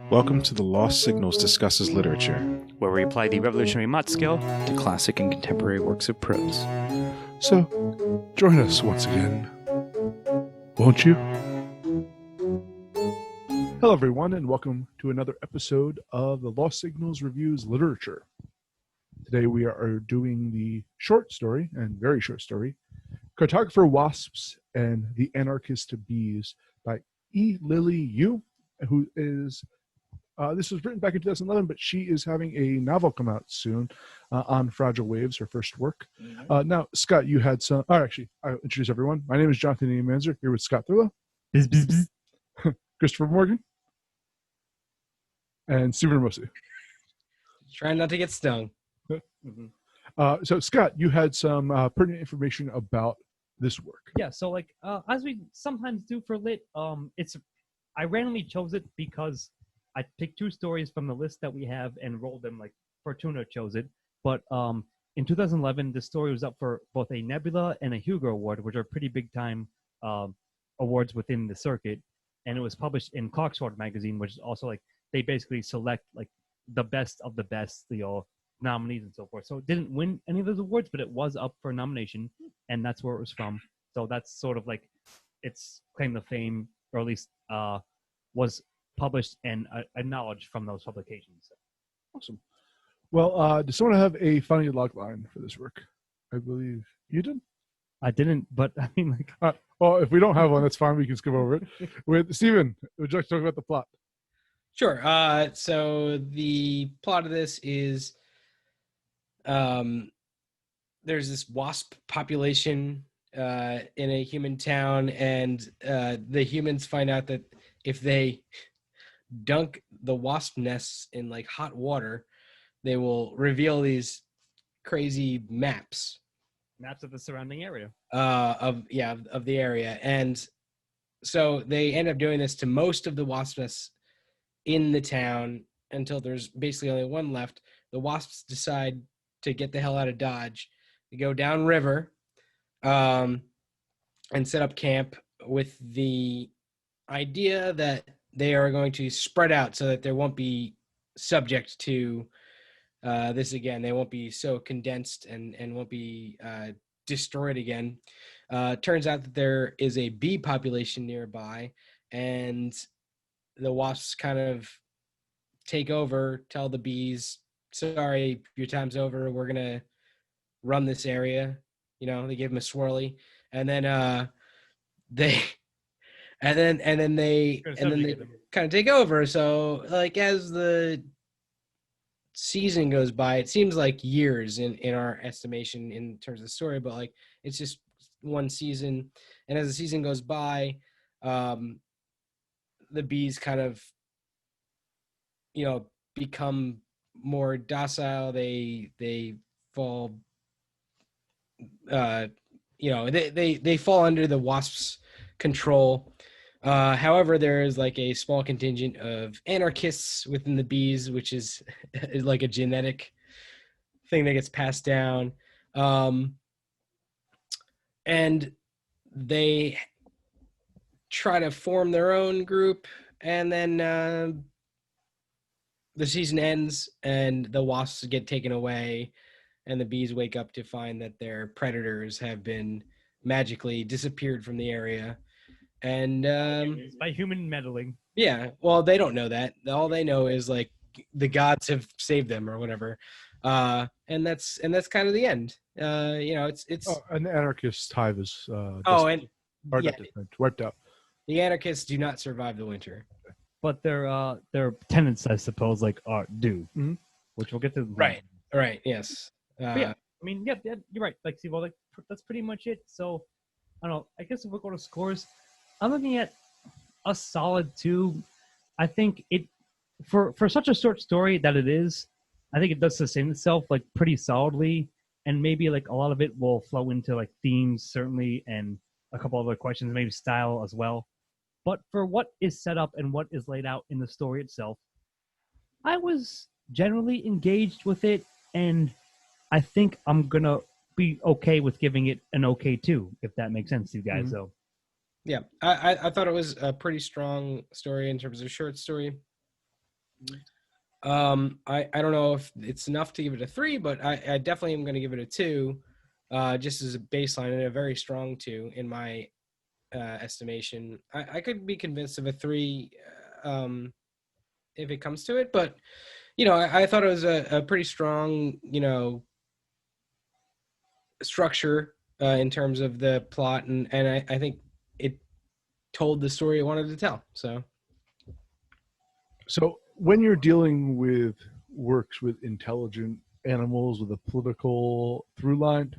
Welcome to the Lost Signals Discusses Literature, where we apply the revolutionary Mott skill to classic and contemporary works of prose. So, join us once again, won't you? Hello, everyone, and welcome to another episode of the Lost Signals Reviews Literature. Today we are doing the short story, and very short story, Cartographer Wasps and the Anarchist Bees by E. Lily Yu, who is, this was written back in 2011, but she is having a novel come out soon on Fragile Waves, her first work. Now, Scott, you had some, actually, I'll introduce everyone. My name is Jonathan Manzer, here with Scott Thurlow. Christopher Morgan. And Stephen Ramosi. Trying not to get stung. So, Scott, you had some pertinent information about this work. Yeah, so as we sometimes do for lit, I randomly chose it because I picked two stories from the list that we have and rolled them like Fortuna chose it. But in 2011, the story was up for both a Nebula and a Hugo Award, which are pretty big time awards within the circuit. And it was published in Clocksword magazine, which is also like they basically select like the best of the best, nominees and so forth. So it didn't win any of those awards, but it was up for nomination, and that's where it was from. So that's sort of like its claim to fame, or at least was published and acknowledged from those publications. Awesome. Well, does someone have a funny log line for this work? I believe you did. I didn't, but I mean, well, if we don't have one, that's fine. We can skip over it. With Stephen, would you like to talk about the plot? Sure. So the plot of this is there's this wasp population in a human town, and the humans find out that if they dunk the wasp nests in like hot water, they will reveal these crazy maps of the surrounding area of the area. And so they end up doing this to most of the wasp nests in the town until there's basically only one left. The wasps decide to get the hell out of Dodge. They go downriver and set up camp with the idea that they are going to spread out so that they won't be subject to this again. They won't be so condensed and won't be destroyed again. Turns out that there is a bee population nearby, and the wasps kind of take over, tell the bees, sorry, your time's over. We're going to run this area. They give them a swirly, and then they kind of take over. So like as the season goes by, it seems like years in our estimation in terms of the story, but like it's just one season. And as the season goes by, the bees kind of, become more docile. They fall, they fall under the wasps' control. However, there is like a small contingent of anarchists within the bees, which is like a genetic thing that gets passed down. And they try to form their own group, and then the season ends and the wasps get taken away, and the bees wake up to find that their predators have been magically disappeared from the area. And by human meddling. Yeah, well, they don't know that. All they know is like the gods have saved them or whatever. And that's kind of the end. It's an anarchist hive is wiped out. The anarchists do not survive the winter, but their tenants, I suppose, do, which we'll get to. Right. Yes. Yeah, I mean, yeah, you're right. Like, see, well, that's pretty much it. So, I don't know. I guess if we go to scores, I'm looking at a solid 2. I think it for such a short story that it is, I think it does sustain itself like pretty solidly, and maybe like a lot of it will flow into like themes certainly, and a couple other questions, maybe style as well. But for what is set up and what is laid out in the story itself, I was generally engaged with it, and I think I'm gonna be okay with giving it an okay too, if that makes sense to you guys. Mhm. So Yeah, I thought it was a pretty strong story in terms of short story. I don't know if it's enough to give it a 3, but I definitely am going to give it a 2, just as a baseline, and a very strong 2 in my estimation. I could be convinced of a 3 if it comes to it, but I thought it was a pretty strong structure in terms of the plot, and I think it told the story it wanted to tell. So when you're dealing with works with intelligent animals with a political through line,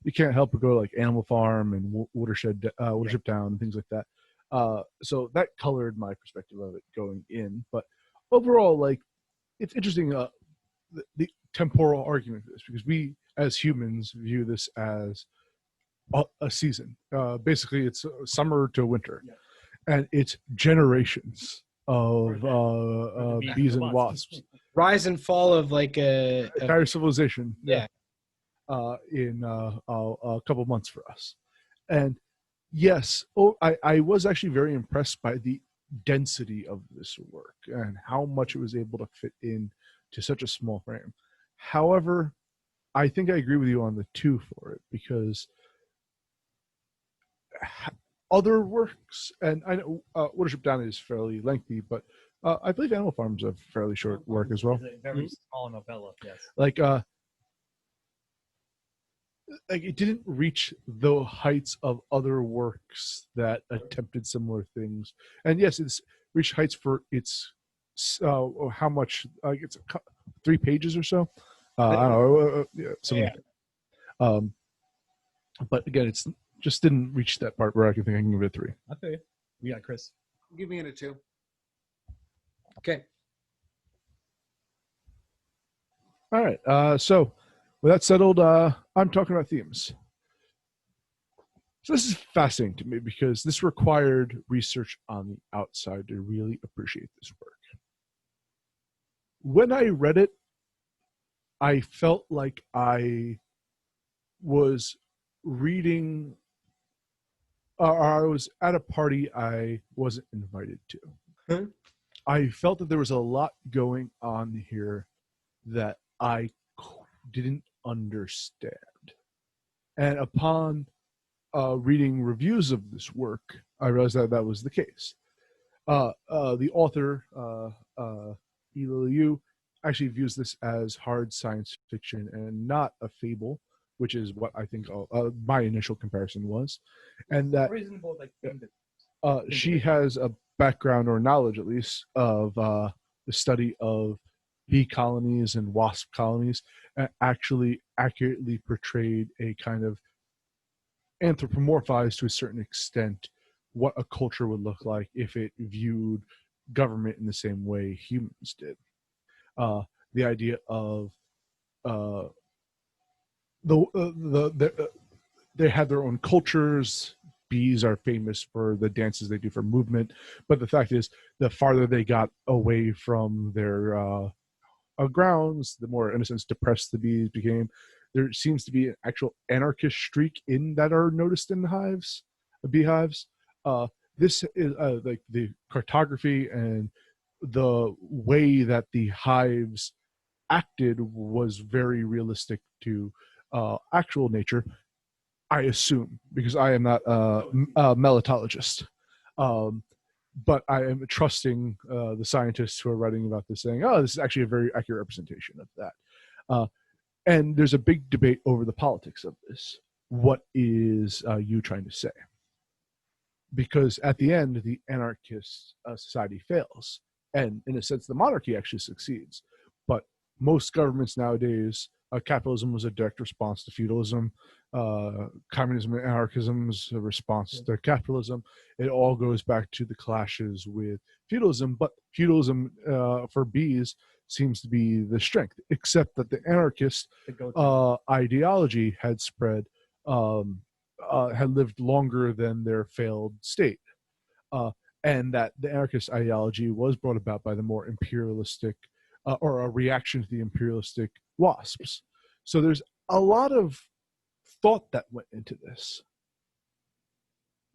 you can't help but go like Animal Farm and Watership Down and things like that. So that colored my perspective of it going in. But overall, like, it's interesting the temporal argument for this, because we as humans view this as a season. Basically, it's summer to winter, and it's generations of bees and wasps. Rise and fall of like a Entire civilization. Yeah. In a couple months for us. And yes, I was actually very impressed by the density of this work and how much it was able to fit in to such a small frame. However, I think I agree with you on the 2 for it, because other works, and I know Watership Down is fairly lengthy, but I believe Animal Farm's a fairly short work as well. It's a very small novella, yes. Like it didn't reach the heights of other works that attempted similar things. And yes, it's reached heights for its how much, it's 3 pages or so. I don't know, something like that. But again, it's just didn't reach that part where I can think I can give it a 3. I feel you. We got Chris. Give me it a 2. Okay. All right. So with that settled, I'm talking about themes. So this is fascinating to me, because this required research on the outside to really appreciate this work. When I read it, I felt like I was reading, or I was at a party I wasn't invited to. Huh? I felt that there was a lot going on here that I didn't understand. And upon reading reviews of this work, I realized that that was the case. The author, Yu, actually views this as hard science fiction and not a fable, which is what I think my initial comparison was. And that Reasonable, like, she has a background, or knowledge at least, of the study of bee colonies and wasp colonies, and actually accurately portrayed a kind of anthropomorphized to a certain extent what a culture would look like if it viewed government in the same way humans did. The idea of they had their own cultures. Bees are famous for the dances they do for movement, but the fact is, the farther they got away from their grounds, the more, in a sense, depressed the bees became. There seems to be an actual anarchist streak in that are noticed in beehives. This is like the cartography and the way that the hives acted was very realistic to actual nature, I assume, because I am not a melitologist. But I am trusting the scientists who are writing about this, saying, oh, this is actually a very accurate representation of that. And there's a big debate over the politics of this. What is you trying to say? Because at the end, the anarchist society fails. And in a sense, the monarchy actually succeeds. But most governments nowadays, capitalism was a direct response to feudalism. Communism and anarchism is a response to capitalism. It all goes back to the clashes with feudalism, but feudalism for bees seems to be the strength, except that the anarchist ideology had spread, had lived longer than their failed state. And that the anarchist ideology was brought about by the more imperialistic, or a reaction to the imperialistic wasps. So there's a lot of thought that went into this.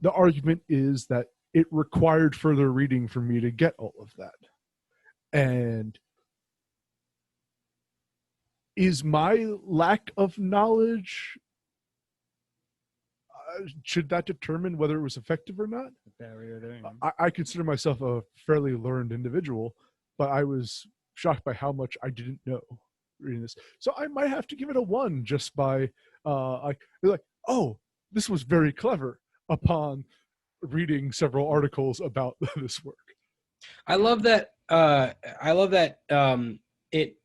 The argument is that it required further reading for me to get all of that. And is my lack of knowledge, should that determine whether it was effective or not? Barrier there. I consider myself a fairly learned individual, but I was shocked by how much I didn't know reading this. So I might have to give it a 1 just by like, oh, this was very clever upon reading several articles about this work. I love that. It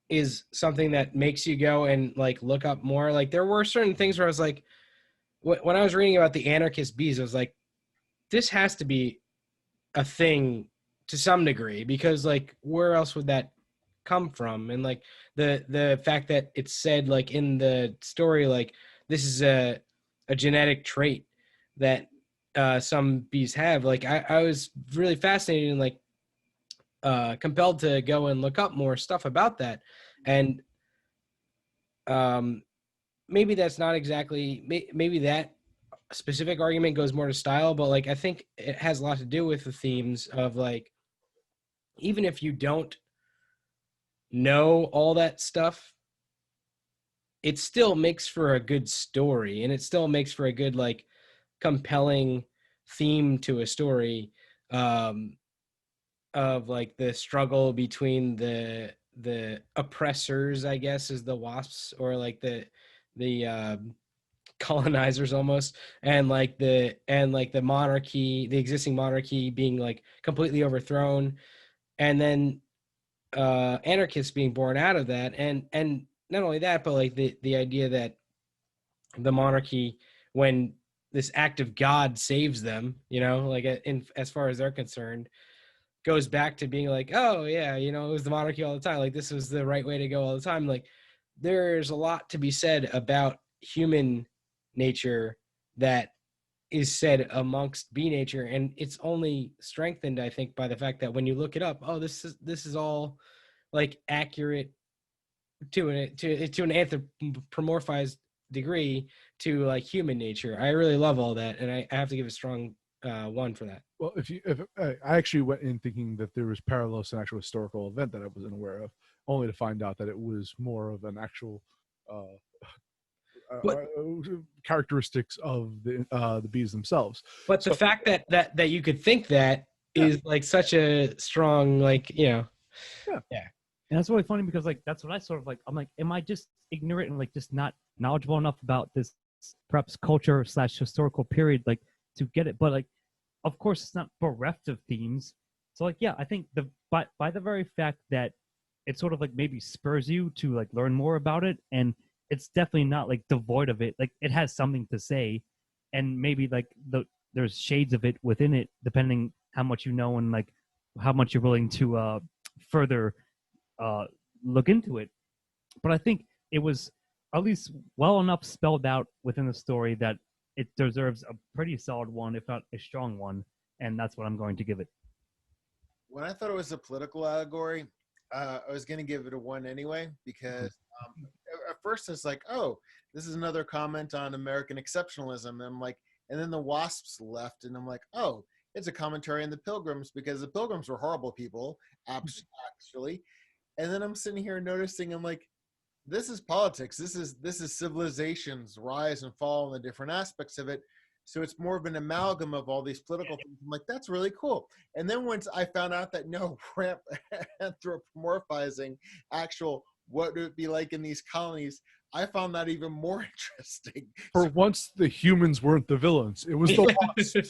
is something that makes you go and like look up more. Like there were certain things where I was like, when I was reading about the anarchist bees, I was like, this has to be a thing to some degree, because like where else would that come from? And like the fact that it's said like in the story, like this is a genetic trait that some bees have. Like I was really fascinated and like compelled to go and look up more stuff about that. And maybe that's not exactly, maybe that specific argument goes more to style, but like I think it has a lot to do with the themes of like, even if you don't know all that stuff, it still makes for a good story, and it still makes for a good like compelling theme to a story, of like the struggle between the oppressors, I guess, is the wasps, or like the colonizers almost, and like the monarchy, the existing monarchy being like completely overthrown, and then anarchists being born out of that, and not only that, but like the idea that the monarchy, when this act of God saves them, you know, like in as far as they're concerned, goes back to being like, oh yeah, you know, it was the monarchy all the time, like this was the right way to go all the time. Like there's a lot to be said about human nature that is said amongst bee nature, and it's only strengthened, I think, by the fact that when you look it up, oh, this is all like accurate to an anthropomorphized degree to like human nature. I really love all that, and I have to give a strong 1 for that. Well, if I actually went in thinking that there was parallels to an actual historical event that I wasn't aware of, only to find out that it was more of an actual characteristics of the bees themselves. But the fact that you could think that is like such a strong, like, you know. Yeah. And that's really funny because like that's what I sort of like. I'm like, am I just ignorant and like just not knowledgeable enough about this perhaps culture / historical period like to get it? But like, of course, it's not bereft of themes. So like, yeah, I think by the very fact that it sort of like maybe spurs you to like learn more about it, and it's definitely not like devoid of it. Like it has something to say, and maybe like there's shades of it within it, depending how much you know and like how much you're willing to further look into it. But I think it was at least well enough spelled out within the story that it deserves a pretty solid 1, if not a strong 1, and that's what I'm going to give it. When I thought it was a political allegory, I was going to give it a 1 anyway, because at first it's like, oh, this is another comment on American exceptionalism. And I'm like, and then the Wasps left, and I'm like, oh, it's a commentary on the Pilgrims, because the Pilgrims were horrible people, actually. And then I'm sitting here noticing, I'm like, this is politics. This is civilization's rise and fall and the different aspects of it. So it's more of an amalgam of all these political things. I'm like, that's really cool. And then once I found out that no, we're anthropomorphizing actual what would it be like in these colonies, I found that even more interesting. For once, the humans weren't the villains. It was the wasps. It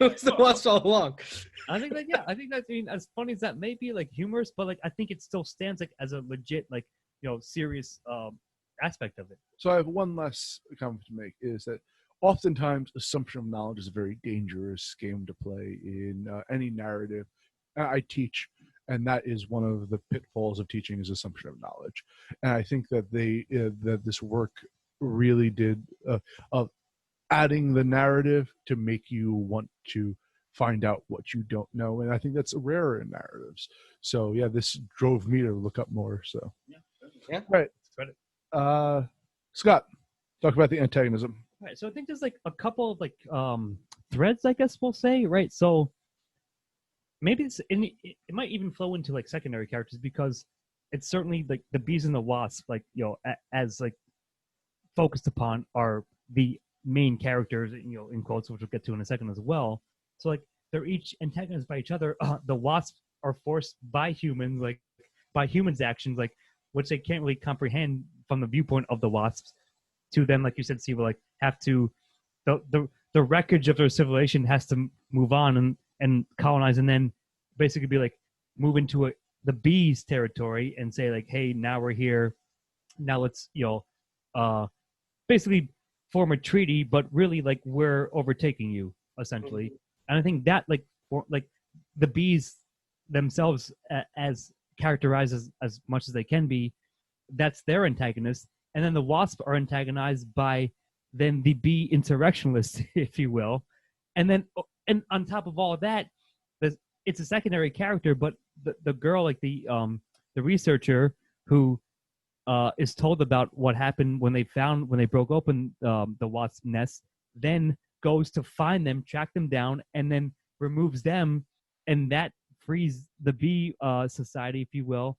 was the wasps all along. I think that, yeah, I think that, I mean, as funny as that may be, like humorous, but like I think it still stands like as a legit, like, you know, serious aspect of it. So I have one last comment to make, is that oftentimes assumption of knowledge is a very dangerous game to play in any narrative. I teach, and that is one of the pitfalls of teaching, is assumption of knowledge. And I think that that this work really did of adding the narrative to make you want to find out what you don't know, and I think that's rare in narratives. So yeah, this drove me to look up more. So yeah. Right, Scott, Talk about the antagonism. Right. So I think there's like a couple of like threads, I guess we'll say, right? So maybe it might even flow into like secondary characters because it's certainly like the bees and the wasps, like as like focused upon are the main characters, in quotes, which we'll get to in a second as well. So like they're each antagonized by each other. The wasps are forced by humans, like by humans' actions, like which they can't really comprehend from the viewpoint of the wasps. To then, like you said, Steve, like have to the wreckage of their civilization has to move on and colonize, and then basically be like move into the bees' territory and say like, hey, now we're here, now let's basically form a treaty, but really like we're overtaking you essentially. And I think that like the bees themselves as characterized as much as they can be, that's their antagonist, and then the wasps are antagonized by then the bee insurrectionists, if you will, and on top of all of that, it's a secondary character, but the girl, like the researcher who is told about what happened when they broke open the wasp nest, then goes to find them, track them down, and then removes them, and that frees the bee society, if you will.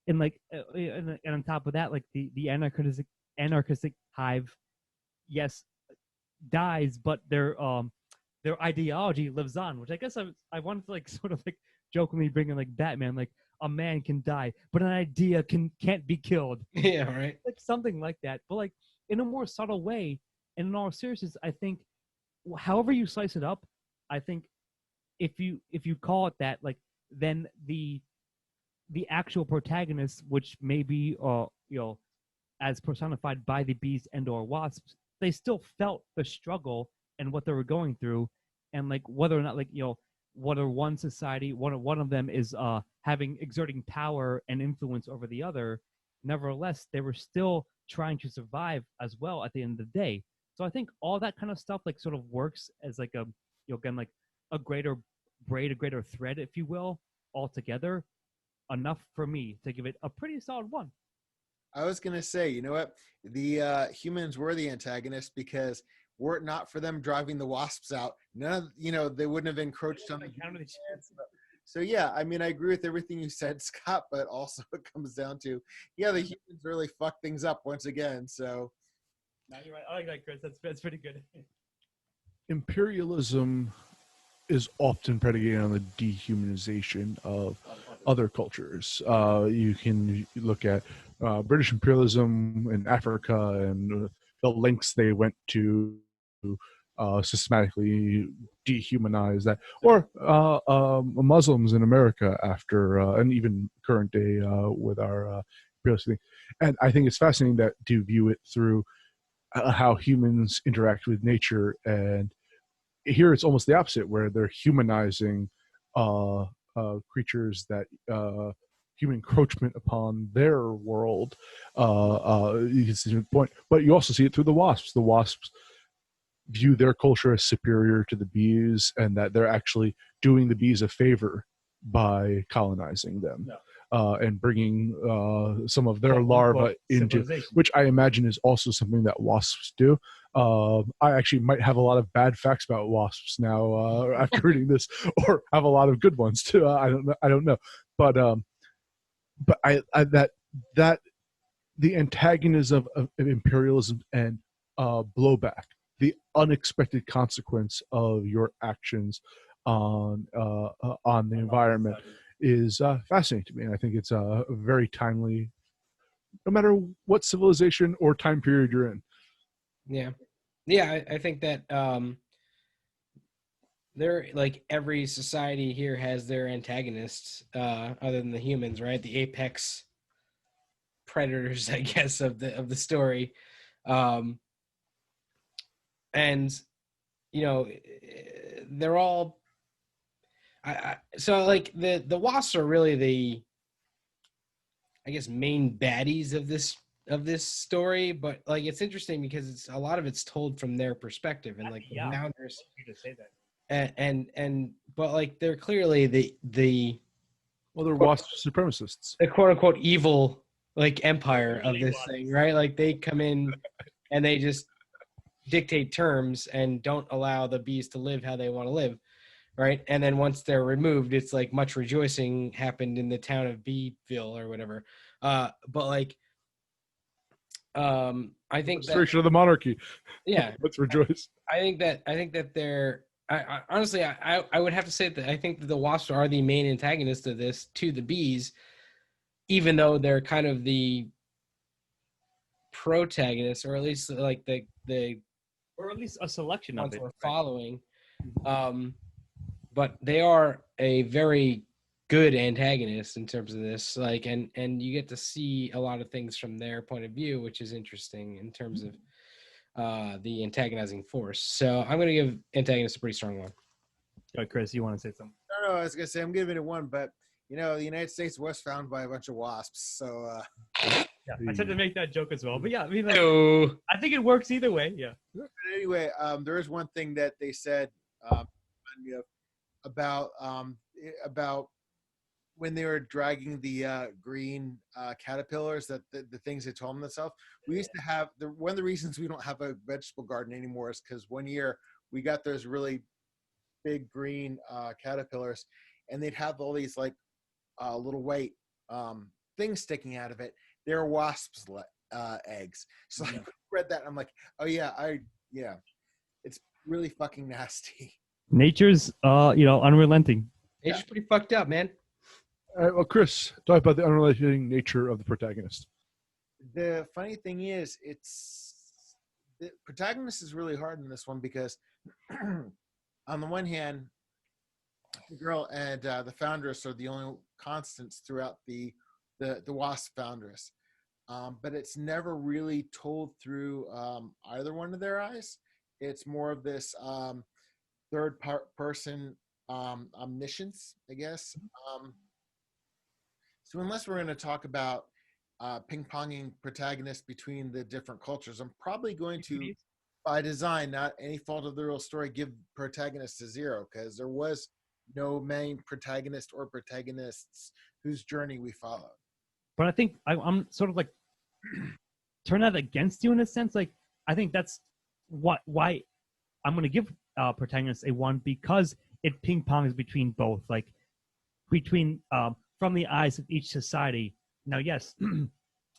And like and on top of that, like the anarchistic hive, yes, dies, but their ideology lives on, which I guess I wanted to like sort of like jokingly bring in like Batman, like a man can die, but an idea can't be killed. Yeah, right. Like something like that, but like in a more subtle way. And in all seriousness, I think, however you slice it up, I think if you call it that, like then the actual protagonist, which may be as personified by the bees and or wasps, they still felt the struggle and what they were going through, and like whether or not whether one society, one of them is exerting power and influence over the other, nevertheless they were still trying to survive as well at the end of the day. So I think all that kind of stuff like sort of works as like a again like a greater thread, if you will, altogether, enough for me to give it a pretty solid 1. I was going to say, you know what? The humans were the antagonists because were it not for them driving the wasps out, none of, they wouldn't have encroached on the humans. So yeah, I mean, I agree with everything you said, Scott, but also it comes down to, the humans really fuck things up once again. So. No, you're right. I like that, Chris. That's pretty good. Imperialism is often predicated on the dehumanization of other cultures. You can look at British imperialism in Africa and the lengths they went to systematically dehumanize that, or Muslims in America after, and even current day with our imperialist thing. And I think it's fascinating that to view it through how humans interact with nature, and here it's almost the opposite, where they're humanizing creatures that human encroachment upon their world. You can see the point, but you also see it through the wasps. The wasps view their culture as superior to the bees, and that they're actually doing the bees a favor by colonizing them. Yeah. And bringing some of their larvae into, which I imagine is also something that wasps do. I actually might have a lot of bad facts about wasps now after reading this, or have a lot of good ones too. I don't know, but that the antagonism of imperialism and blowback, the unexpected consequence of your actions on the environment, is fascinating to me. And I think it's very timely, no matter what civilization or time period you're in. Yeah, I think that there, like, every society here has their antagonists, other than the humans, right? The apex predators, I guess, of the story, and they're all. So like the wasps are really the, I guess, main baddies of this story, but like it's interesting because a lot of it's told from their perspective, and like the founders. You just say that. And but like they're clearly they're wasp supremacists, the quote unquote evil like empire of this thing, right? Like they come in and they just dictate terms and don't allow the bees to live how they want to live, right? And then once they're removed, it's like much rejoicing happened in the town of Beeville or whatever. But like, I think that, Restoration of the monarchy. yeah, Let's rejoice. I think that they're. I honestly, I would have to say that I think that the wasps are the main antagonist of this to the bees, even though they're kind of the protagonists, or at least like the or at least a selection of ones it. we're following. But they are a very good antagonist in terms of this, like, and you get to see a lot of things from their point of view, which is interesting in terms of the antagonizing force. So I'm going to give antagonist a pretty strong one. Chris, you want to say something? No, I was gonna say I'm giving it 1, but you know, the United States was founded by a bunch of wasps, so Yeah, I tried to make that joke as well, but yeah, I mean, like, So I think it works either way. Yeah. But anyway, there is one thing that they said about when they were dragging the green caterpillars, that the things they told themselves. We used to have one of the reasons we don't have a vegetable garden anymore is because one year we got those really big green caterpillars, and they'd have all these like little white things sticking out of it. They're wasps' eggs. So I read that and I'm like, oh yeah, it's really fucking nasty. Nature's, unrelenting. it's pretty fucked up, man. All right, well, Chris, talk about the unrelenting nature of the protagonist. The funny thing is, the protagonist is really hard in this one because on the one hand, the girl and the foundress are the only constants throughout the Wasp foundress. But it's never really told through either one of their eyes. It's more of this third person omniscience, I guess. So unless we're going to talk about ping-ponging protagonists between the different cultures, I'm probably going to, by design, not any fault of the real story, give protagonists a 0, because there was no main protagonist or protagonists whose journey we followed. But I think I'm sort of like turn that against you in a sense. Like, I think that's why I'm going to give protagonist a 1, because it ping pongs between both, like between from the eyes of each society. Now, yes,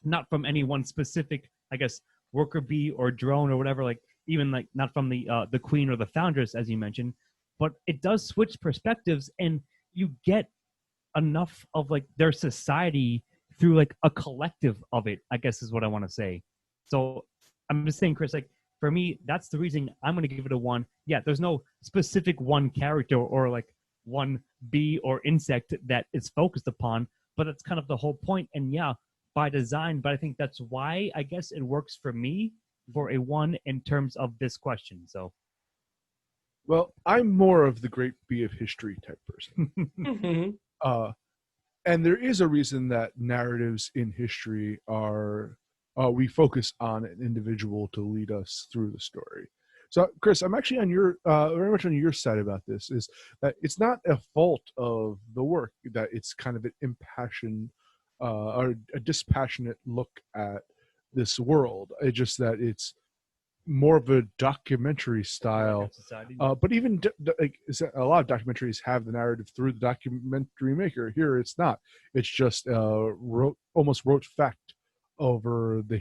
not from any one specific, I guess, worker bee or drone or whatever. Like, even like not from the queen or the foundress, as you mentioned. But it does switch perspectives, and you get enough of like their society through like a collective of it, I guess is what I want to say. So I'm just saying, Chris, like for me, that's the reason I'm going to give it a 1. Yeah, there's no specific one character or like one bee or insect that is focused upon, but that's kind of the whole point. And yeah, by design, but I think that's why I guess it works for me for a 1 in terms of this question. So. Well, I'm more of the great bee of history type person. And there is a reason that narratives in history are we focus on an individual to lead us through the story. So, Chris, I'm actually on your very much on your side about this. Is that it's not a fault of the work, that it's kind of an impassioned or a dispassionate look at this world. It's just that it's more of a documentary style, but even like a lot of documentaries have the narrative through the documentary maker. Here it's not. It's just almost wrote fact over the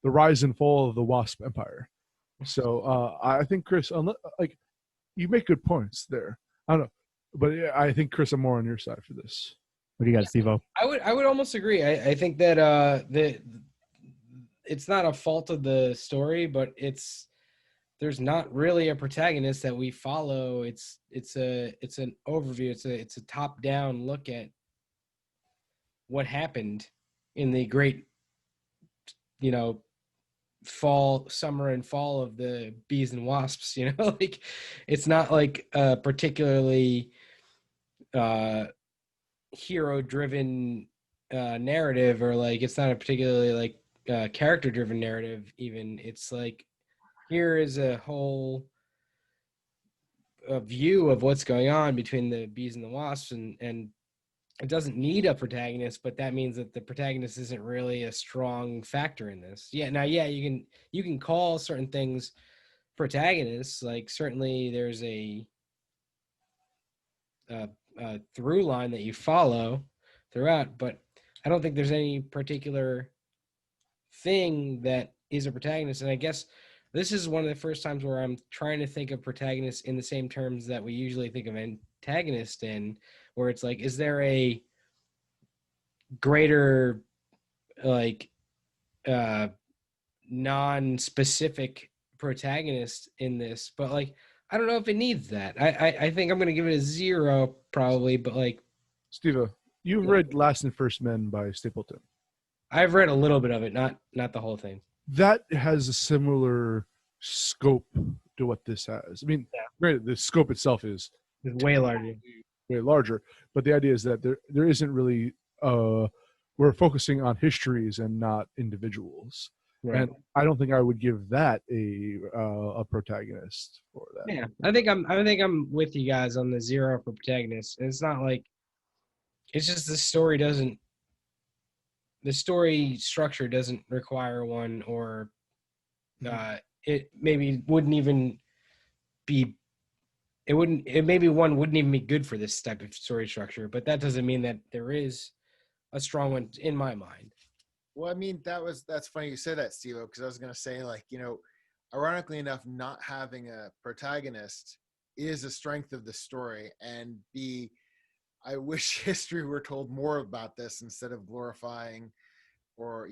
rise and fall of the Wasp Empire. So I think, Chris, like you make good points there. I don't know, but I think, Chris, I'm more on your side for this. What do you got, Steve-O? I would almost agree. I think that it's not a fault of the story, but there's not really a protagonist that we follow. It's an overview. It's a top down look at what happened in the great, summer and fall of the bees and wasps. Like it's not like a particularly hero driven narrative, or like it's not a particularly like character driven narrative. Even it's like here is a whole view of what's going on between the bees and the wasps, and it doesn't need a protagonist, but that means that the protagonist isn't really a strong factor in this. Yeah, now, yeah, you can call certain things protagonists. Like certainly there's a through line that you follow throughout, but I don't think there's any particular thing that is a protagonist. And I guess this is one of the first times where I'm trying to think of protagonists in the same terms that we usually think of antagonist in, where it's like, is there a greater like non-specific protagonist in this? But like, I don't know if it needs that. I think I'm gonna give it a 0 probably, but like, Steve, you've read Last and First Men by Stapleton. I've read a little bit of it, not the whole thing. That has a similar scope to what this has. I mean, granted, the scope itself is It's way larger. way larger, but the idea is that there isn't really we're focusing on histories and not individuals. Right. And I don't think I would give that a protagonist for that. Yeah, I think I'm with you guys on the 0 for protagonist. And it's not like, it's just the story structure doesn't require one, or it maybe wouldn't even be. Maybe one wouldn't even be good for this type of story structure, but that doesn't mean that there is a strong one in my mind. Well, I mean, that's funny you said that, Steve, because I was going to say, like, ironically enough, not having a protagonist is a strength of the story. And I wish history were told more about this instead of glorifying, or,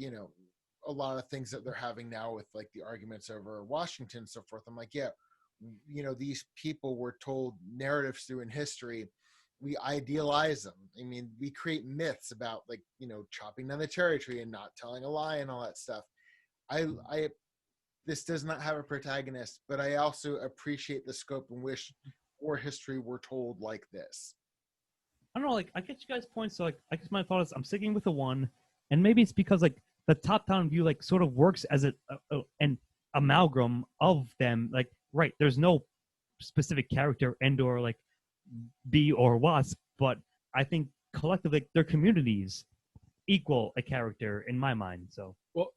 a lot of things that they're having now with like the arguments over Washington and so forth. I'm like, yeah, these people were told narratives through in history. We idealize them. I mean, we create myths about, like, chopping down the cherry tree and not telling a lie and all that stuff. This does not have a protagonist, but I also appreciate the scope and wish more history were told like this. I don't know, like, I get you guys' points, so like, I guess my thought is I'm sticking with a 1, and maybe it's because like the top-down view like sort of works as an amalgam of them. Like, right, there's no specific character and or like bee or wasp, but I think collectively their communities equal a character in my mind. So, well,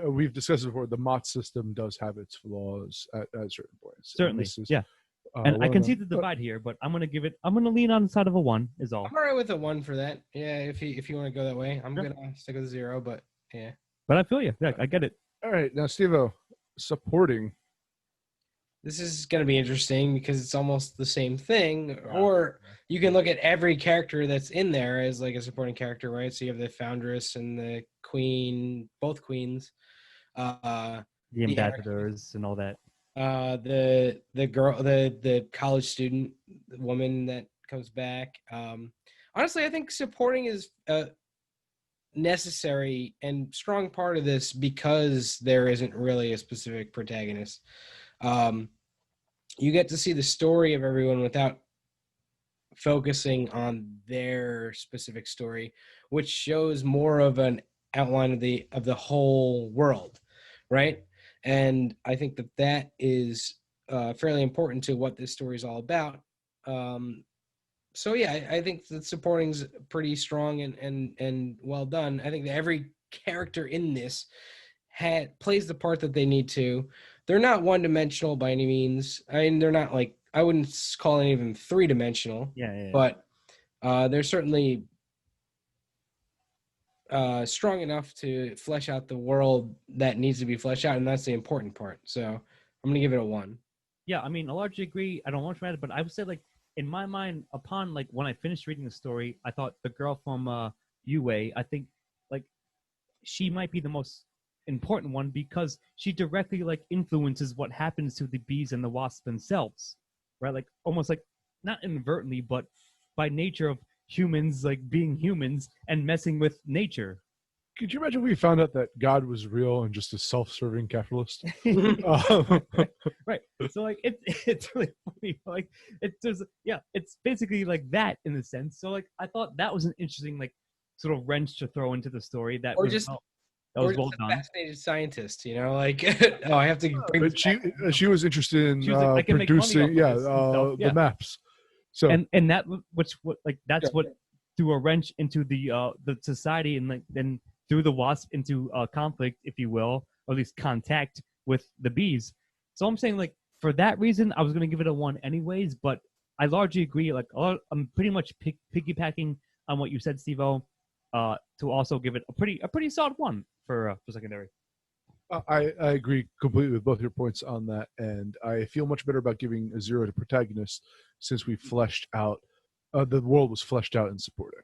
we've discussed it before. The Mott system does have its flaws at certain points. Certainly, yeah. And I can see the divide here, but I'm gonna lean on the side of a 1 is all. I'm all right with a 1 for that. Yeah, if you want to go that way, I'm gonna stick with a 0. But yeah. But I feel you. Yeah, I get it. All right, now Steve-O, supporting. This is going to be interesting because it's almost the same thing. Or you can look at every character that's in there as like a supporting character, right? So you have the foundress and the queen, both queens. The ambassadors and all that. The girl, the college student, the woman that comes back. Honestly, I think supporting is a necessary and strong part of this because there isn't really a specific protagonist. You get to see the story of everyone without focusing on their specific story, which shows more of an outline of the whole world, right? And I think that is fairly important to what this story is all about. So yeah, I think that supporting's pretty strong and well done. I think that every character in this plays the part that they need to. They're not one-dimensional by any means. I mean, they're not like, I wouldn't call any of them three-dimensional. Yeah. But they're certainly strong enough to flesh out the world that needs to be fleshed out, and that's the important part. So I'm going to give it a 1. Yeah, I mean, I largely agree. I don't want to add it, but I would say, like, in my mind, upon, like, when I finished reading the story, I thought the girl from UA, I think, like, she might be the most important one because she directly, like, influences what happens to the bees and the wasps themselves, right? Like, almost like, not inadvertently, but by nature of humans, like, being humans and messing with nature. Could you imagine if we found out that God was real and just a self-serving capitalist? Right. So, like, it's really funny. Like, it's basically like that in a sense. So, like, I thought that was an interesting, like, sort of wrench to throw into the story. That was well done. Fascinated scientist, like, oh, I have to bring. But she was interested in like, producing, the maps. So and that's what threw a wrench into the society and like then threw the wasp into conflict, if you will, or at least contact with the bees. So I'm saying like for that reason, I was gonna give it a 1 anyways, but I largely agree. Like I'm pretty much piggybacking on what you said, Steve-O, to also give it a pretty solid 1 for secondary. I agree completely with both your points on that, and I feel much better about giving a 0 to protagonist since we fleshed out the world was fleshed out and supporting.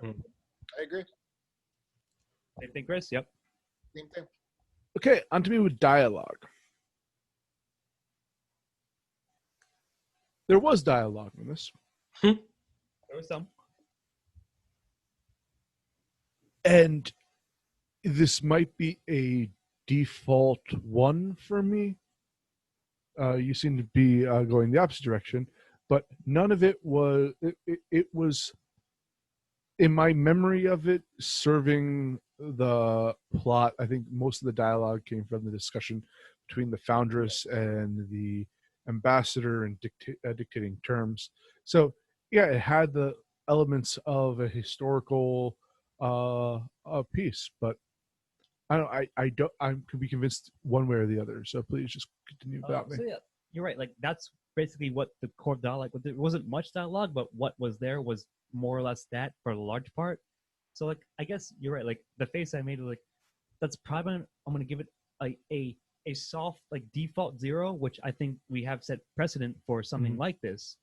I agree. Same thing, Chris. Yep. Same thing. Okay, on to me with dialogue. There was dialogue in this. There was some. And this might be a default 1 for me. You seem to be going the opposite direction, but none of it was, it was, in my memory of it, serving the plot. I think most of the dialogue came from the discussion between the foundress and the ambassador and dictating terms. So yeah, it had the elements of a historical piece, but I could be convinced one way or the other. So please just continue without me. So yeah, you're right. Like that's basically what the core dialogue. There wasn't much dialogue, but what was there was more or less that for the large part. So like I guess you're right. Like the face I made, like that's probably I'm gonna give it a soft like default 0, which I think we have set precedent for something like this.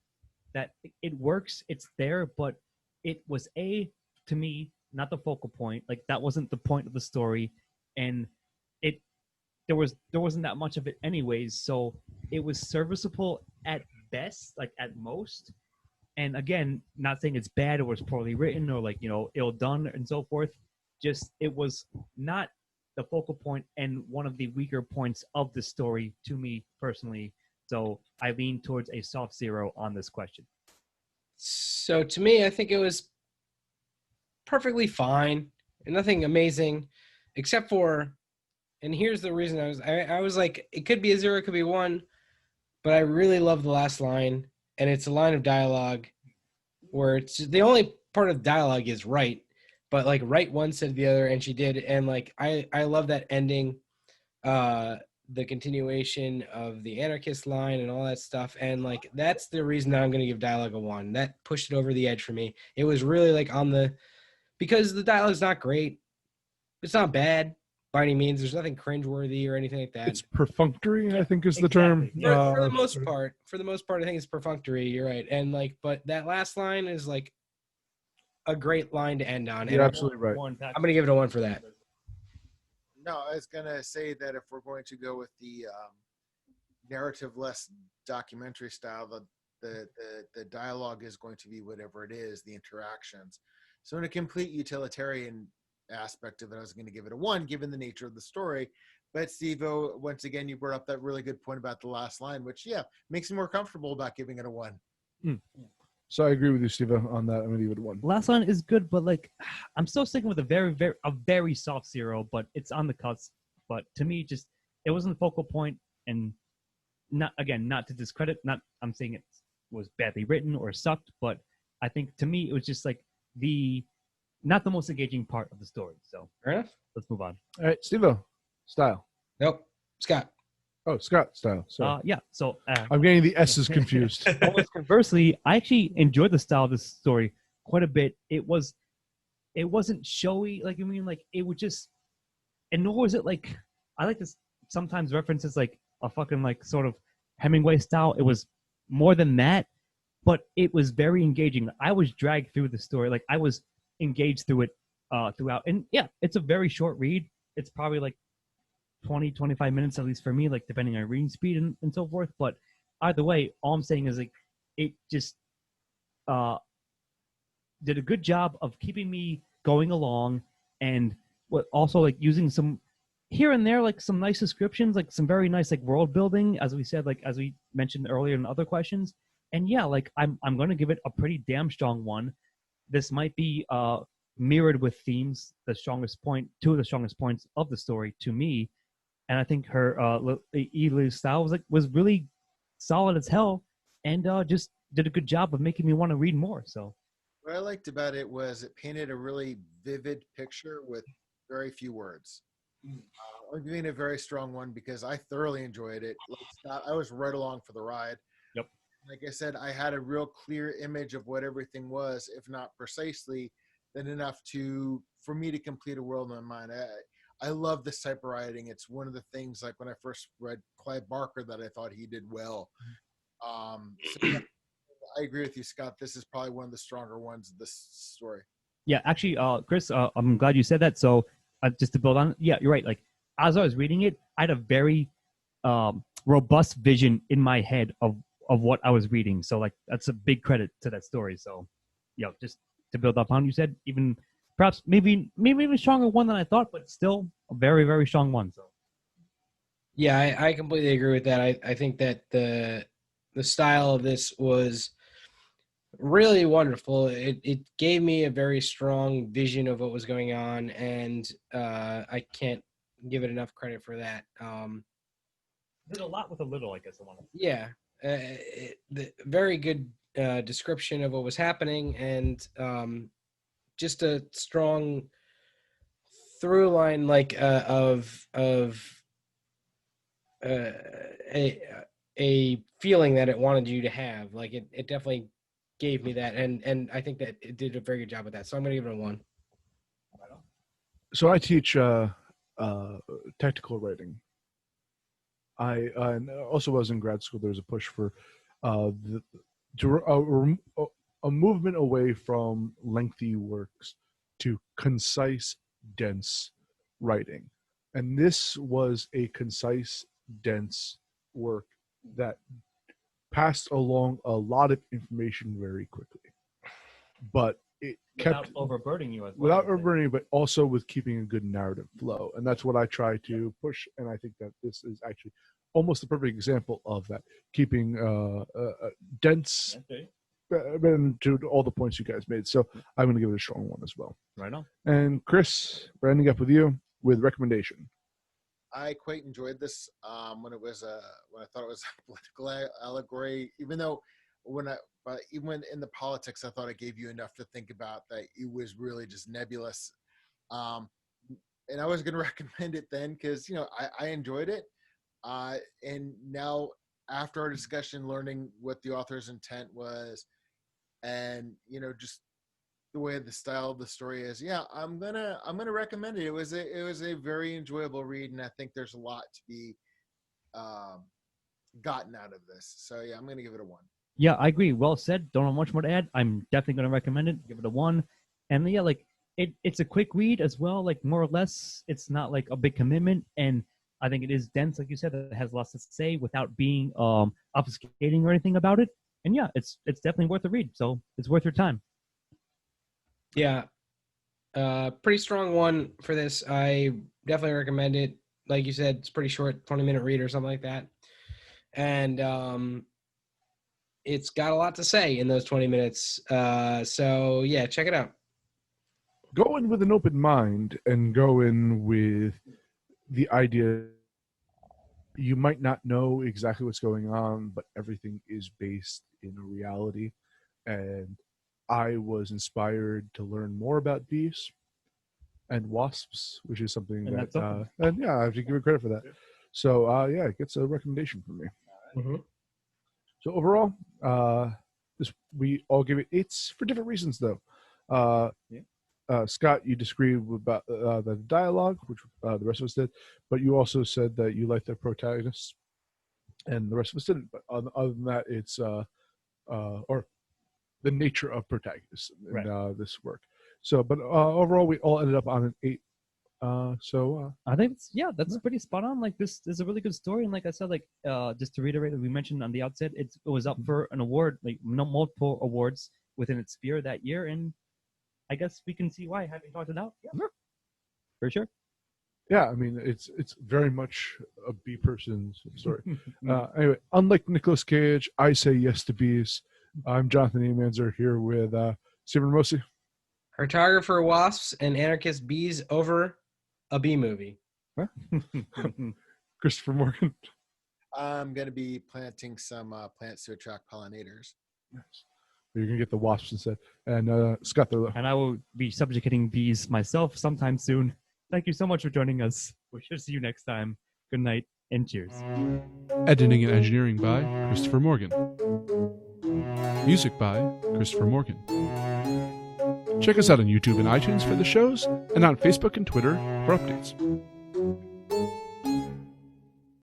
That it works, it's there, but it was to me not the focal point. Like that wasn't the point of the story, and there wasn't that much of it anyways. So it was serviceable at best, like at most. And again, not saying it's bad or was poorly written or like ill done and so forth. Just it was not the focal point and one of the weaker points of the story to me personally. So I lean towards a soft 0 on this question. So to me, I think it was perfectly fine and nothing amazing, except for, and here's the reason I was like, it could be a 0, it could be 1, but I really love the last line, and it's a line of dialogue where it's the only part of dialogue is right, but like right one said the other, and she did, and like I love that ending, the continuation of the Anarchist line and all that stuff, and like that's the reason that I'm going to give dialogue a 1. That pushed it over the edge for me. It was really like because the dialogue's not great, it's not bad by any means. There's nothing cringeworthy or anything like that. It's perfunctory, I think, is the term. For the most part, I think it's perfunctory. You're right, and like, but that last line is like a great line to end on. You're absolutely right. I'm going to give it a 1 for that. No, I was gonna say that if we're going to go with the narrative-less documentary style, the dialogue is going to be whatever it is, the interactions. So in a complete utilitarian aspect of it, I was going to give it a 1, given the nature of the story. But Steve-O, once again, you brought up that really good point about the last line, which makes me more comfortable about giving it a 1. So I agree with you, Steve, on that. I'm gonna give it a 1. Last line is good, but like I'm still sticking with a very soft 0, but it's on the cusp. But to me, just it wasn't the focal point, and not to discredit. Not I'm saying it was badly written or sucked, but I think to me it was just like not the most engaging part of the story. So Fair enough. Let's move on. All right, Steve-O, style. Nope. Scott. Oh, Scott style. So yeah. So I'm getting the S's confused. almost conversely, I actually enjoyed the style of this story quite a bit. It wasn't showy, like it was just, and nor was it like I like to sometimes references like a fucking like sort of Hemingway style. It was more than that, but it was very engaging. I was dragged through the story, like I was engaged through it throughout. And yeah, it's a very short read. It's probably like 20-25 minutes, at least for me, like depending on reading speed and so forth. But either way, all I'm saying is like it just did a good job of keeping me going along, and also like using some here and there like some nice descriptions, like some very nice like world building, as we said, like as we mentioned earlier in other questions. And yeah, like I'm going to give it a pretty damn strong 1. This might be mirrored with themes, two of the strongest points of the story to me. And I think her Eli's style was really solid as hell, and just did a good job of making me want to read more. So What I liked about it was it painted a really vivid picture with very few words. I'm giving it a very strong one because I thoroughly enjoyed it. Like Scott, I was right along for the ride. Yep. Like I said, I had a real clear image of what everything was, if not precisely, then enough for me to complete a world in my mind. I love this type of writing. It's one of the things, like when I first read Clive Barker, that I thought he did well. So yeah, I agree with you, Scott. This is probably one of the stronger ones of this story. Yeah, actually, Chris, I'm glad you said that. So just to build on, yeah, you're right. Like as I was reading it, I had a very robust vision in my head of what I was reading. So like that's a big credit to that story. So, yeah, just to build up on, you said even perhaps maybe even stronger one than I thought, but still a very, very strong one. So Yeah, I completely agree with that. I think that the style of this was really wonderful. It gave me a very strong vision of what was going on, and I can't give it enough credit for that. did a lot with a little, I guess I want to. Yeah, the very good description of what was happening, and just a strong through line, like of a feeling that it wanted you to have. Like it definitely gave me that, and I think that it did a very good job with that. So I'm gonna give it a 1. So I teach technical writing. I also was in grad school. There was a push for a movement away from lengthy works to concise, dense writing, and this was a concise, dense work that passed along a lot of information very quickly, but it kept Without overburdening you as well. without overburdening, but also with keeping a good narrative flow. And that's what I try to push. And I think that this is actually almost the perfect example of that, keeping dense, Okay. to all the points you guys made. So I'm going to give it a strong 1 as well. Right on. And Chris, we're ending up with you with recommendation. I quite enjoyed this when I thought it was a political allegory. Even in the politics, I thought it gave you enough to think about that it was really just nebulous. And I was going to recommend it then because I enjoyed it. And now after our discussion, learning what the author's intent was, and just the way the style of the story is, I'm gonna recommend it. It was a very enjoyable read, and I think there's a lot to be gotten out of this. So yeah, I'm gonna give it a 1. Yeah, I agree. Well said. Don't have much more to add. I'm definitely going to recommend it. Give it a 1. And yeah, like it's a quick read as well. Like more or less, it's not like a big commitment, and I think it is dense, like you said. It has lots to say without being obfuscating or anything about it. And yeah, it's definitely worth a read. So it's worth your time. Yeah, pretty strong 1 for this. I definitely recommend it. Like you said, it's pretty short, 20-minute read or something like that. And it's got a lot to say in those 20 minutes. So yeah, check it out. Go in with an open mind and go in with the idea you might not know exactly what's going on, but everything is based in a reality. And I was inspired to learn more about bees and wasps, which is something And that, that's something. and yeah, I have to give it credit for that. So yeah, it gets a recommendation from me. Mm-hmm. So overall, we all give it 8s for different reasons, though. Scott, you disagree about the dialogue, which the rest of us did, but you also said that you liked the protagonists, and the rest of us didn't. But other than that, it's or the nature of protagonists in this work. So, but overall, we all ended up on an 8. I think that's pretty spot on. Like this is a really good story, and like I said, like just to reiterate, we mentioned on the outset, it was up for an award, like multiple awards within its sphere that year, and I guess we can see why, having talked it out. Yeah, for sure. Yeah, I mean, it's very much a bee person's story. Anyway, unlike Nicolas Cage, I say yes to bees. I'm Jonathan Emanzer here with Stephen Ramosi. Cartographer Wasps and Anarchist bees over a bee movie. Huh? Christopher Morgan. I'm going to be planting some plants to attract pollinators. Yes. You're gonna get the wasps instead. And Scott, And I will be subjugating bees myself sometime soon. Thank you so much for joining us. We shall see you next time. Good night and cheers. editing and engineering by Christopher Morgan. Music by Christopher Morgan. Check us out on YouTube and iTunes for the shows, and on Facebook and Twitter for updates.